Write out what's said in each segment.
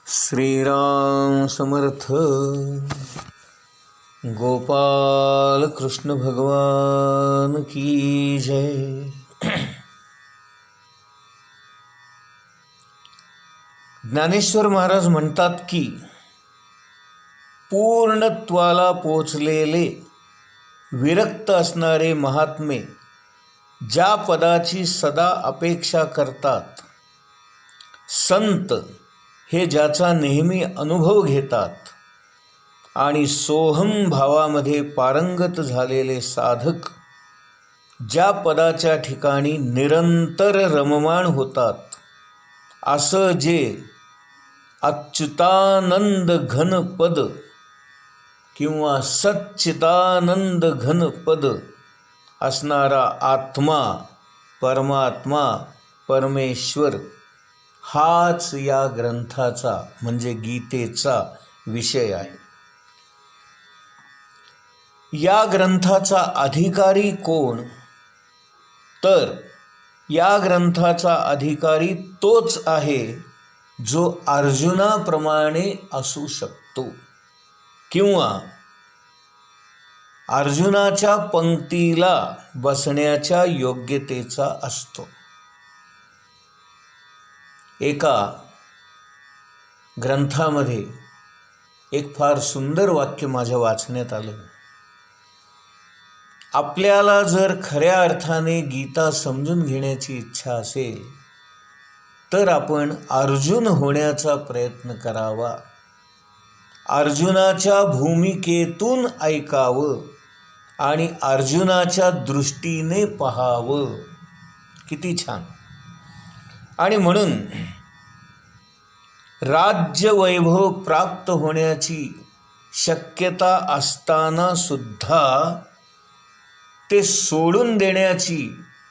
श्रीराम समर्थ. गोपाल कृष्ण भगवान की जय. ज्ञानेश्वर महाराज म्हणतात की पूर्णत्वाला पोचलेले विरक्त असणारे महात्मे ज्या पदाची सदा अपेक्षा करतात, संत हे ज्याचा नेहमी अनुभव घेतात आणि सोहम भावामध्ये पारंगत झालेले साधक ज्या पदाच्या ठिकाणी निरंतर रममाण होतात, असं जे अच्युतानंद घन पद किंवा सच्चिदानंद घन पद असणारा आत्मा, परमात्मा, परमेश्वर हाच या ग्रंथाचा म्हणजे गीतेचा विषय आहे. या ग्रंथाचा अधिकारी कोण? तर या ग्रंथाचा अधिकारी तोच आहे जो अर्जुनाप्रमाणे असू शकतो किंवा अर्जुनाच्या पंक्तीला बसण्याच्या योग्यतेचा असतो. एका ग्रंथामध्ये एक फार सुंदर वाक्य माझ्या वाचण्यात आलं. आपल्याला जर खऱ्या अर्थाने गीता समजून घेण्याची इच्छा असेल तर आपण अर्जुन होण्याचा प्रयत्न करावा, अर्जुनाच्या भूमिकेतून ऐकावं आणि अर्जुनाच्या दृष्टीने पाहावं. किती छान. आणि म्हणून राज्य वैभव प्राप्त होण्याची शक्यता असताना सुद्धा ते सोडून देण्याची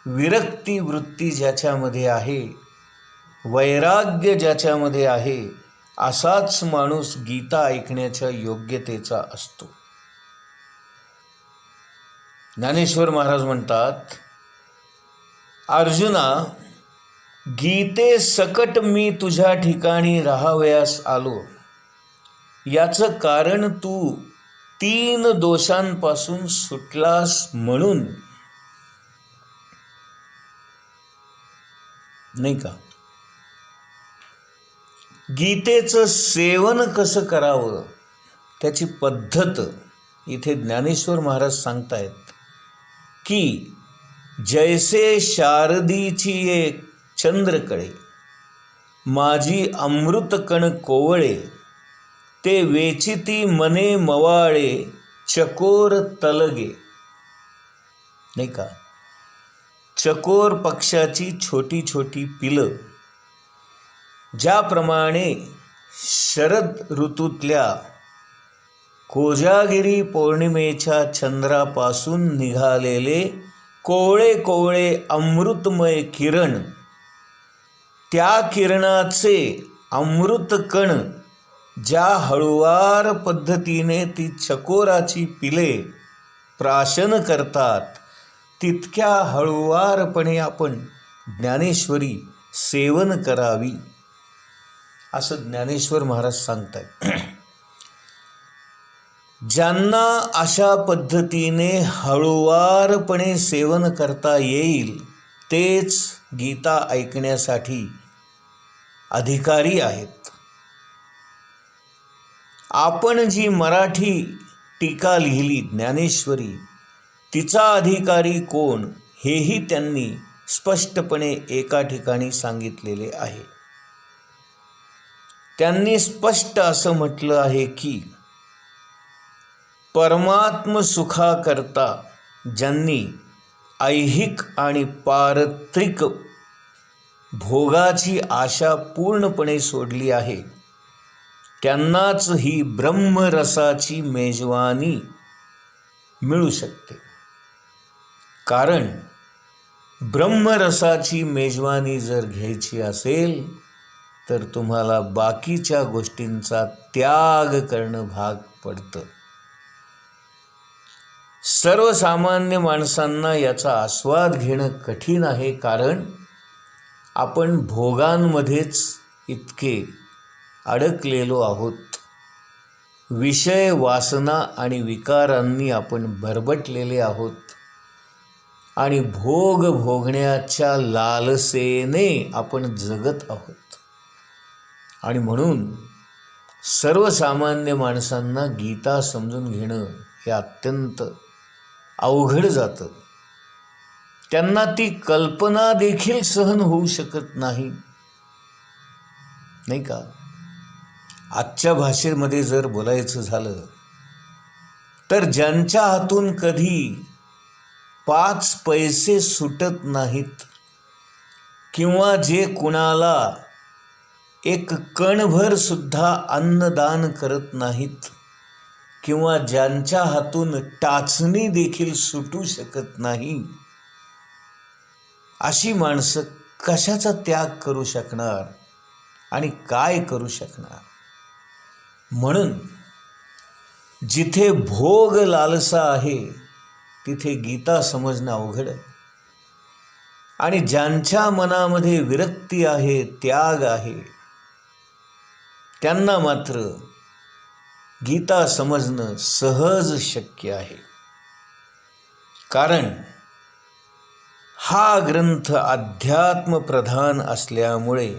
विरक्ती वृत्ती ज्याच्यामध्ये आहे, वैराग्य ज्याच्यामध्ये आहे, असाच माणूस गीता ऐकण्याच्या योग्यतेचा असतो. ज्ञानेश्वर महाराज म्हणतात, अर्जुना, गीते सकट मी तुझ्या ठिकाणी राहावयास आलो. याचं कारण तू 3 दोषांपासून सुटलास म्हणून, नाही का? गीतेचं सेवन कसं करावं त्याची पद्धत इथे ज्ञानेश्वर महाराज सांगतायत की जैसे शारदीची एक चंद्रकळे माझी अमृतकण कोवळे, ते वेचिती मने मवाळे चकोर तलगे. नाही का? चकोर पक्षाची छोटी छोटी पिलं ज्याप्रमाणे शरद ऋतूतल्या कोजागिरी पौर्णिमेच्या चंद्रापासून निघालेले कोवळे कोवळे अमृतमय किरण, त्या किरणाचे अमृतकण ज्या हळुवार पद्धतीने ती चकोराची पिले प्राशन करतात, तितक्या हळुवारपणे आपण ज्ञानेश्वरी सेवन करावी असं ज्ञानेश्वर महाराज सांगतात. ज्यांना अशा पद्धतीने हळुवारपणे सेवन करता येईल तेच गीता ऐकण्यासाठी अधिकारी आहेत. आपण जी मराठी टीका लिहिली ज्ञानेश्वरी, तिचा अधिकारी कोण हेही त्यांनी स्पष्टपणे एका ठिकाणी सांगितलेले आहे. त्यांनी स्पष्ट असं म्हटलं आहे की परमात्म सुखाकरता ज्यांनी ऐहिक आणि पारत्रिक भोगाची आशा पूर्णपणे सोडली आहे त्यांनाच ही ब्रह्मरसाची मेजवानी मिळू शकते. कारण ब्रह्मरसाची मेजवानी जर घ्यायची असेल तर तुम्हाला बाकीच्या गोष्टींचा त्याग करणं भाग पडतं. सर्वसामान्य माणसांना याचा आस्वाद घेणं कठीण आहे, कारण आपण भोगांमध्येच इतके अडकलेलो आहोत. विषय वासना आणि विकारांनी आपण भरबटलेले आहोत आणि भोग भोगण्याच्या लालसेने आपण जगत आहोत. आणि म्हणून सर्वसामान्य माणसांना गीता समजून घेणं हे अत्यंत अवघड जातं. त्यांना ती कल्पना देखील सहन होऊ शकत नाही, नाही का? आजच्या भाषेमध्ये जर बोलायचं झालं तर ज्यांच्या हातून कधी 5 पैसे सुटत नाहीत किंवा जे कुणाला एक कणभर सुद्धा अन्नदान करत नाहीत किंवा ज्यांच्या हातून टाचणी देखील सुटू शकत नाही, अशी माणसं कशाचा त्याग करू शकणार आणि काय करू शकणार? म्हणून जिथे भोग लालसा आहे तिथे गीता समजणं अवघड आहे. आणि ज्यांच्या मनामध्ये विरक्ती आहे, त्याग आहे, त्यांना मात्र गीता समजणं सहज शक्य आहे. कारण हा ग्रंथ अध्यात्म प्रधान असल्यामुळे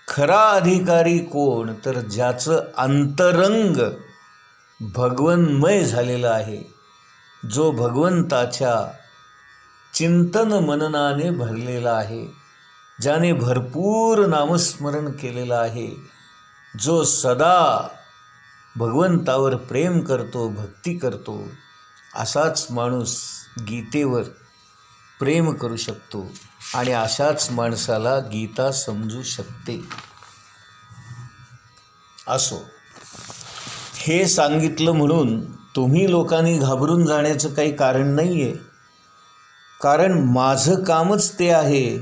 खरा अधिकारी कोण, तर ज्याचं अंतरंग भगवन्मय झालेलं आहे, जो भगवंताच्या चिंतन मननाने भरलेला आहे, ज्याने भरपूर नामस्मरण केलेलं आहे, जो सदा भगवंतावर प्रेम करतो, भक्ती करतो, असाच माणूस गीतेवर प्रेम करू शकतो आणि अशाच माणसाला गीता समजू शकते. असो, हे सांगितलं म्हणून तुम्ही लोकांनी घाबरून जाण्याचं काही कारण नाही आहे. कारण माझं कामच ते आहे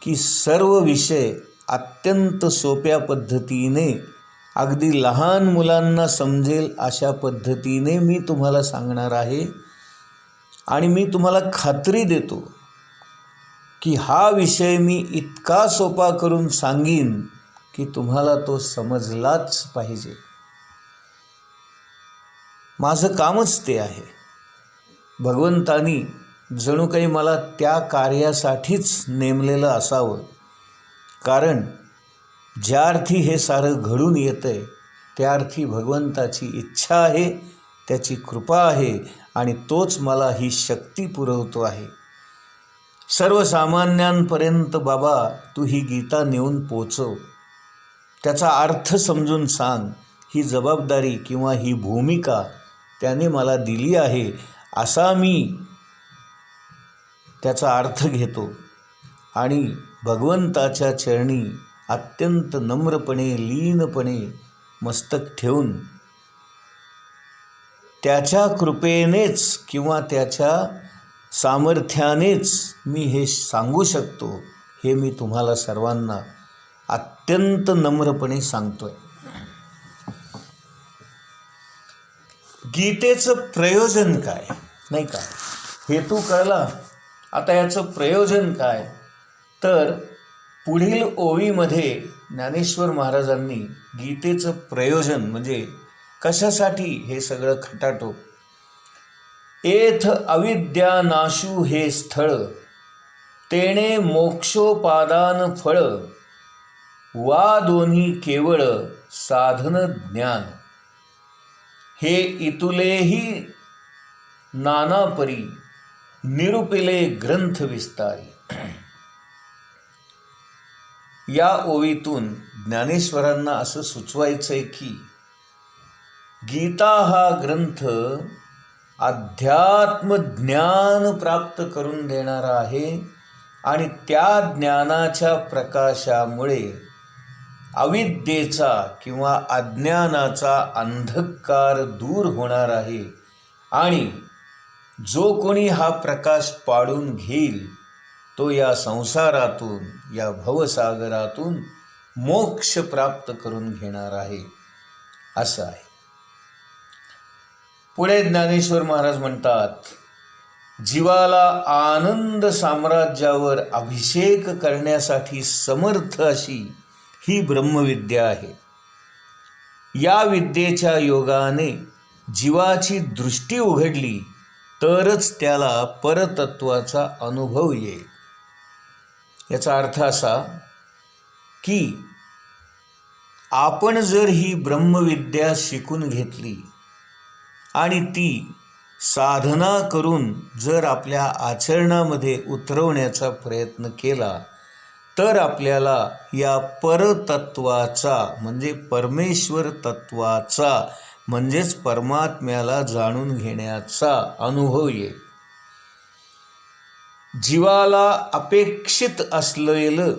की सर्व विषय अत्यंत सोप्या पद्धतीने, अगदी लहान मुलांना समजेल अशा पद्धतीने मी तुम्हाला सांगणार आहे. आणि मी तुम्हाला खात्री देतो की हा विषय मी इतका सोपा करून सांगीन की तुम्हाला तो समजलाच पाहिजे. माझं कामच ते आहे. भगवंतानी जणू काही मला त्या कार्यासाठीच नेमलेलं असावं. कारण ज्या अर्थी हे सारं घडून येतंय त्या अर्थी भगवंताची इच्छा आहे, त्याची कृपा आहे आणि तोच मला ही शक्ती पुरवतो आहे. सर्वसामान्यांपर्यंत बाबा तू ही गीता नेऊन पोचव, त्याचा अर्थ समजून सांग, ही जबाबदारी किंवा ही भूमिका त्याने मला दिली आहे, असा मी त्याचा अर्थ घेतो आणि भगवंताच्या चरणी अत्यंत नम्रपणे, लीनपणे मस्तक ठेवून त्याच्या कृपेनेच किंवा त्याच्या सामर्थ्यानेच मी हे सांगू शकतो, हे मी तुम्हाला सर्वांना अत्यंत नम्रपणे सांगतोय. गीतेचं प्रयोजन काय, नाही का? हेतू कळला. आता याचं प्रयोजन काय, तर पुढील ओळीमध्ये ज्ञानेश्वर महाराजांनी गीतेचं प्रयोजन म्हणजे कशासाठी हे सगळं खटाटो. एथ अविद्या नाशू हे स्थळ, तेणे मोक्षोपादान फळ, वा दोन्ही केवळ साधन ज्ञान, हे इतुलेही नानापरी, निरुपिले ग्रंथ विस्तारी. या ओवीतून ज्ञानेश्वरांना असं सुचवायचं आहे की गीता हा ग्रंथ अध्यात्म ज्ञान प्राप्त करून देणारा आहे आणि त्या ज्ञानाच्या प्रकाशामुळे अविद्येचा किंवा अज्ञानाचा अंधकार दूर होणार आहे आणि जो कोणी हा प्रकाश पाडून घेईल तो या संसारातून, या भवसागरातून मोक्ष प्राप्त करून घेणार आहे, असं आहे. पुढे ज्ञानेश्वर महाराज म्हणतात, जीवाला आनंद साम्राज्यावर अभिषेक करण्यासाठी समर्थ अशी ही ब्रह्मविद्या आहे. या विद्येच्या योगाने जीवाची दृष्टी उघडली तरच त्याला परतत्वाचा अनुभव येईल. याचा अर्थ असा की आपण जर ही ब्रह्मविद्या शिकून घेतली आणि ती साधना करून जर आपल्या आचरणामध्ये उतरवण्याचा प्रयत्न केला तर आपल्याला या परतत्वाचा म्हणजे परमेश्वर तत्वाचा म्हणजेच परमात्म्याला जाणून घेण्याचा अनुभव येईल. जीवाला अपेक्षित असलेलं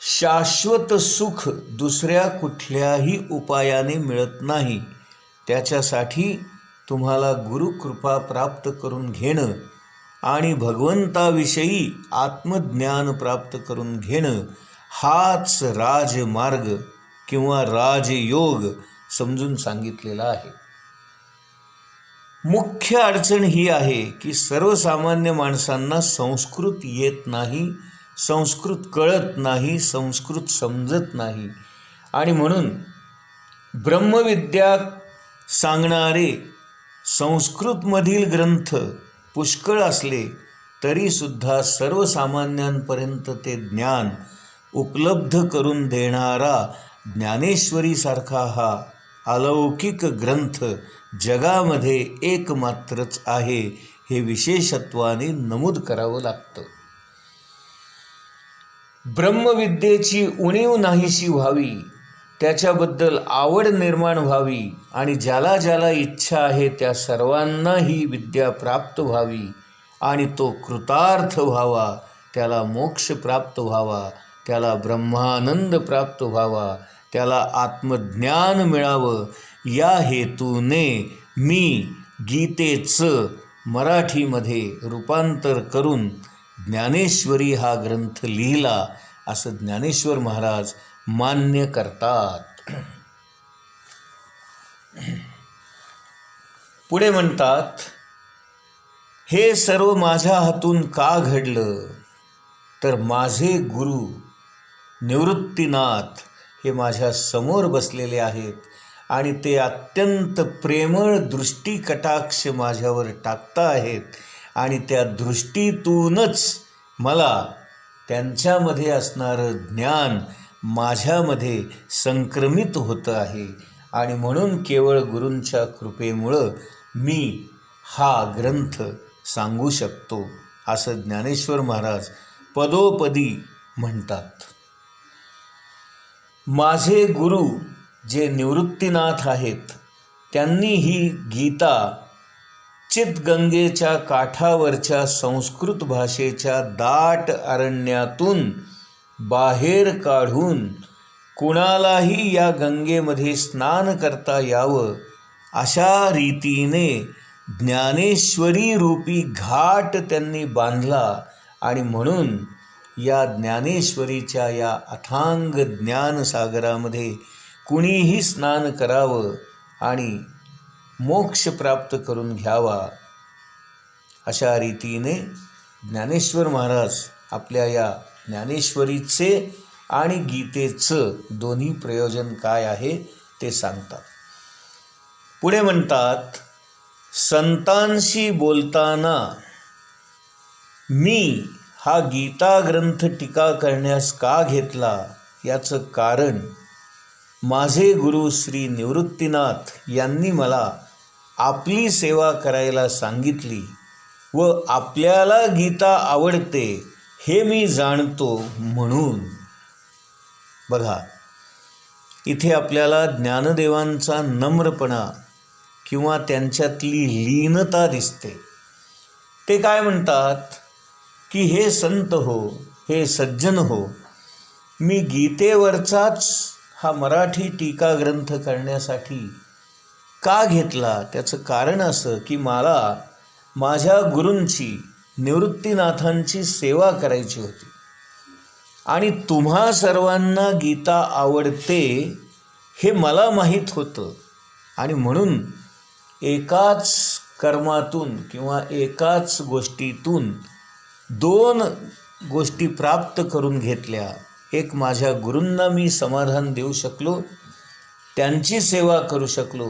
शाश्वत सुख दुसऱ्या कुठल्याही उपायाने मिळत नाही. त्याच्यासाठी तुम्हाला गुरुकृपा प्राप्त करून घेणं आणि भगवंताविषयी आत्मज्ञान प्राप्त करून घेणं हाच राजमार्ग किंवा राजयोग समजून सांगितलेला आहे. मुख्य अडचण ही आहे की सर्वसामान्य माणसांना संस्कृत येत नाही, संस्कृत कळत नाही, संस्कृत समजत नाही आणि म्हणून ब्रह्मविद्या सांगणारे संस्कृतमधील ग्रंथ पुष्कळ असले तरीसुद्धा सर्वसामान्यांपर्यंत ते ज्ञान उपलब्ध करून देणारा ज्ञानेश्वरीसारखा हा अलौकिक ग्रंथ जगामध्ये एकमात्रच आहे हे विशेषत्वाने नमूद करावं लागतं. ब्रह्मविद्येची उणीव नाहीशी व्हावी, त्याच्याबद्दल आवड निर्माण व्हावी आणि ज्याला ज्याला इच्छा आहे त्या सर्वांना ही विद्या प्राप्त व्हावी आणि तो कृतार्थ व्हावा, त्याला मोक्ष प्राप्त व्हावा, त्याला ब्रह्मानंद प्राप्त व्हावा, त्याला आत्मज्ञान मिळावं, या हेतूने मी गीतेचं मराठीमध्ये रूपांतर करून ज्ञानेश्वरी हा ग्रंथ लिहिला असं ज्ञानेश्वर महाराज मान्य करतात. पुढे म्हणतात, हे सर्व माझ्या हातून का घडलं तर माझे गुरु निवृत्तीनाथ हे माझ्या समोर बसलेले आहेत आणि ते अत्यंत प्रेमळ दृष्टी कटाक्ष माझ्यावर टाकता आहेत आणि त्या दृष्टीतूनच मला त्यांच्यामध्ये असणारं ज्ञान माझ्यामध्ये संक्रमित होतं आहे आणि म्हणून केवळ गुरूंच्या कृपेमुळं मी हा ग्रंथ सांगू शकतो असं ज्ञानेश्वर महाराज पदोपदी म्हणतात. माझे गुरु जे निवृत्तीनाथ आहेत त्यांनी ही गीता चितगंगेच्या काठावरच्या संस्कृत भाषेच्या दाट अरण्यातून बाहेर काढून कुणालाही या गंगेमध्ये स्नान करता यावं अशा रीतीने ज्ञानेश्वरी रूपी घाट त्यांनी बांधला आणि म्हणून या ज्ञानेश्वरीच्या या अथांग ज्ञानसागरामध्ये कुणीही स्नान करावं आणि मोक्ष प्राप्त करून घ्यावा अशा रीतीने ज्ञानेश्वर महाराज आपल्या या ज्ञानेश्वरीचे आणि गीतेचं दोन्ही प्रयोजन काय आहे ते सांगतात. पुढे म्हणतात, संतांशी बोलताना मी हा गीता ग्रंथ टीका करण्यास का घेतला याचं कारण माझे गुरु श्री निवृत्तीनाथ यांनी मला आपली सेवा करायला सांगितली व आपल्याला गीता आवडते हे मी जाणतो म्हणून. बघा, इथे आपल्याला ज्ञानदेवांचा नम्रपणा किंवा त्यांच्यातली लीनता दिसते. ते काय म्हणतात की हे संत हो, हे सज्जन हो, मी गीतेवरचाच हा मराठी टीका ग्रंथ करण्यासाठी का घेतला त्याचं कारण असं की मला माझ्या गुरूंची निवृत्तीनाथांची सेवा करायची होती आणि तुम्हा सर्वांना गीता आवडते हे मला माहीत होतं आणि म्हणून एकाच कर्मातून किंवा एकाच गोष्टीतून दोन गोष्टी प्राप्त करून घेतल्या. एक माझ्या गुरूंना मी समाधान देऊ शकलो, त्यांची सेवा करू शकलो,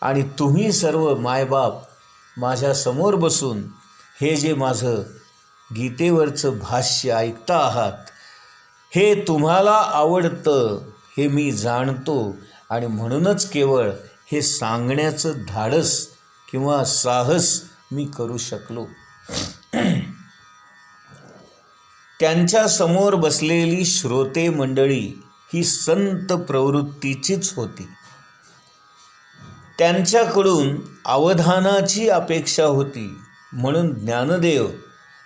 आणि तुम्ही सर्व मायबाप माझ्यासमोर बसून हे जे माझं गीतेवरचं भाष्य ऐकता आहात, हे तुम्हाला आवडतं हे मी जाणतो, आणि म्हणूनच केवळ हे सांगण्याचं धाडस किंवा साहस मी करू शकलो. त्यांच्या समोर बसलेली श्रोते मंडळी ही संत प्रवृत्तीचीच होती. त्यांच्याकडून अवधानाची अपेक्षा होती. म्हणून ज्ञानदेव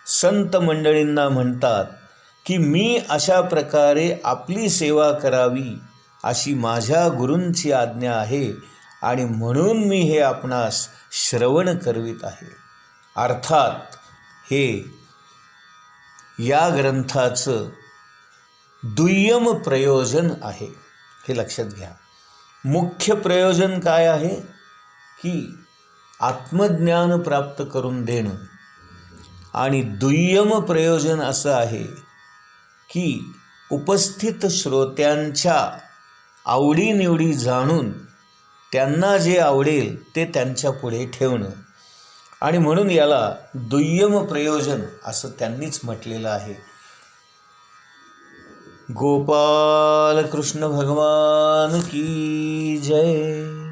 संत मंडळींना म्हणतात की मी अशा प्रकारे आपली सेवा करावी अशी माझ्या गुरूंची आज्ञा आहे, आणि म्हणून मी हे आपणास श्रवण करवित आहे. अर्थात हे या ग्रंथाचं दुय्यम प्रयोजन आहे, हे लक्षात घ्या. मुख्य प्रयोजन काय आहे की आत्मज्ञान प्राप्त करून देणं, आणि दुय्यम प्रयोजन असं आहे की उपस्थित श्रोत्यांच्या आवडीनिवडी जाणून त्यांना जे आवडेल ते त्यांच्या पुढे ठेवणं, आणि म्हणून याला दुय्यम प्रयोजन असं त्यांनीच म्हटलेलं आहे. गोपाल कृष्ण भगवान की जय.